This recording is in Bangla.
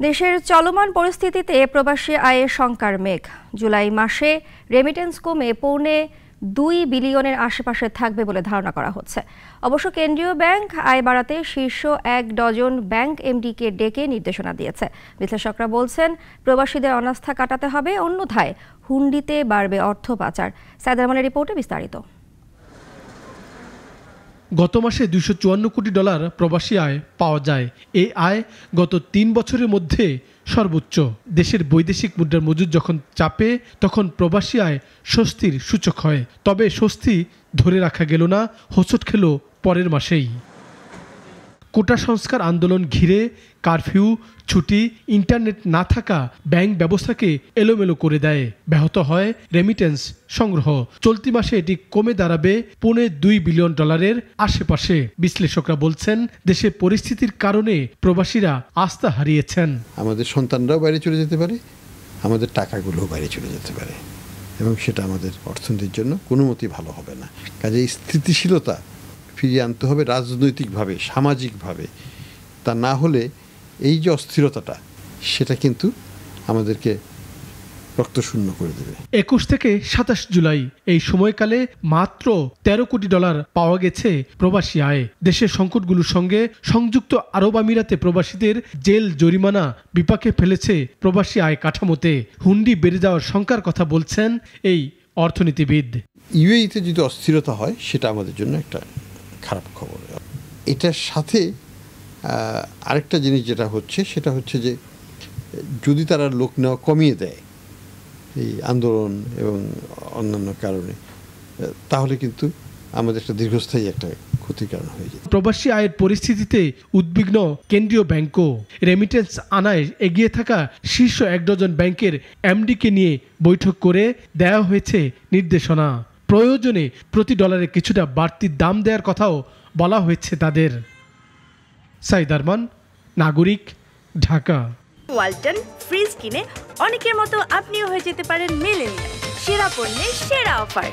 দেশের চলমান পরিস্থিতিতে প্রবাসী আয়ে শঙ্কার মেঘ। জুলাই মাসে রেমিটেন্স কমে $2.25 বিলিয়নের আশেপাশে থাকবে বলে ধারণা করা হচ্ছে। অবশ্য কেন্দ্রীয় ব্যাংক আয় বাড়াতে শীর্ষ 1 ডজন ব্যাংক এমডিকে ডেকে নির্দেশনা দিয়েছে। বিশ্লেষকরা বলছেন, প্রবাসীদের অনাস্থা কাটাতে হবে, অন্যথায় হুন্ডিতে বাড়বে অর্থ পাচার। সাইদ আরমানের রিপোর্টে বিস্তারিত। গত মাসে $254 কোটি প্রবাসী আয় পাওয়া যায়। এই আয় গত 3 বছরের মধ্যে সর্বোচ্চ। দেশের বৈদেশিক মুদ্রার মজুদ যখন চাপে, তখন প্রবাসী আয় স্বস্তির সূচক হয়। তবে স্বস্তি ধরে রাখা গেল না, হোঁচট খেল পরের মাসেই। কোটা সংস্কার আন্দোলন ঘিরে কারফিউ, ছুটি, ইন্টারনেট না থাকা ব্যাংক ব্যবস্থাকে এলোমেলো করে দেয়। ব্যাহত হয় রেমিটেন্স সংগ্রহ। চলতি মাসে এটি কমে দাঁড়াবে $2.25 বিলিয়ন আশেপাশে। বিশ্লেষকরা বলছেন, দেশের পরিস্থিতির কারণে প্রবাসীরা আস্থা হারিয়েছেন। আমাদের সন্তানরাও বাইরে চলে যেতে পারে, আমাদের টাকাগুলোও বাইরে চলে যেতে পারে, এবং সেটা আমাদের অর্থনীতির জন্য কোনো মতেই ভালো হবে না। কাজেই স্থিতিশীলতা ফিরিয়ে আনতে হবে রাজনৈতিকভাবে, সামাজিকভাবে। তা না হলে এই যে অস্থিরতাটা, সেটা কিন্তু আমাদেরকে রক্তশূন্য করে দেবে। 21 থেকে 27 জুলাই এই সময়কালে মাত্র $13 কোটি পাওয়া গেছে প্রবাসী আয়। দেশের সংকটগুলোর সঙ্গে সংযুক্ত আরব আমিরাতে প্রবাসীদের জেল জরিমানা বিপাকে ফেলেছে প্রবাসী আয় কাঠামোতে। হুন্ডি বেড়ে যাওয়ার শঙ্কার কথা বলছেন এই অর্থনীতিবিদ। ইউএইতে যদি অস্থিরতা হয়, সেটা আমাদের জন্য একটা খারাপ খবর। এটার সাথে আরেকটা জিনিস যেটা হচ্ছে, সেটা হচ্ছে যে যদি তারা লোক নেওয়া কমিয়ে দেয় এই আন্দোলন এবং অন্যান্য কারণে, তাহলে কিন্তু আমাদের একটা দীর্ঘস্থায়ী একটা ক্ষতির কারণ হয়ে যায়। প্রবাসী আয়ের পরিস্থিতিতে উদ্বিগ্ন কেন্দ্রীয় ব্যাংকও। রেমিটেন্স আনায় এগিয়ে থাকা শীর্ষ 1 ডজন ব্যাংকের এমডিকে নিয়ে বৈঠক করে দেওয়া হয়েছে নির্দেশনা। প্রয়োজনে প্রতি ডলারে কিছুটা বাড়তি দাম দেওয়ার কথাও বলা হয়েছে তাদের। সাইদ আরমান, নাগরিক, ঢাকা। ওয়ালটন ফ্রিজ কিনে অনেকের মতো আপনিও হয়ে যেতে পারেন মিলেনিয়াল। সেরা পণ্যের সেরা অফার।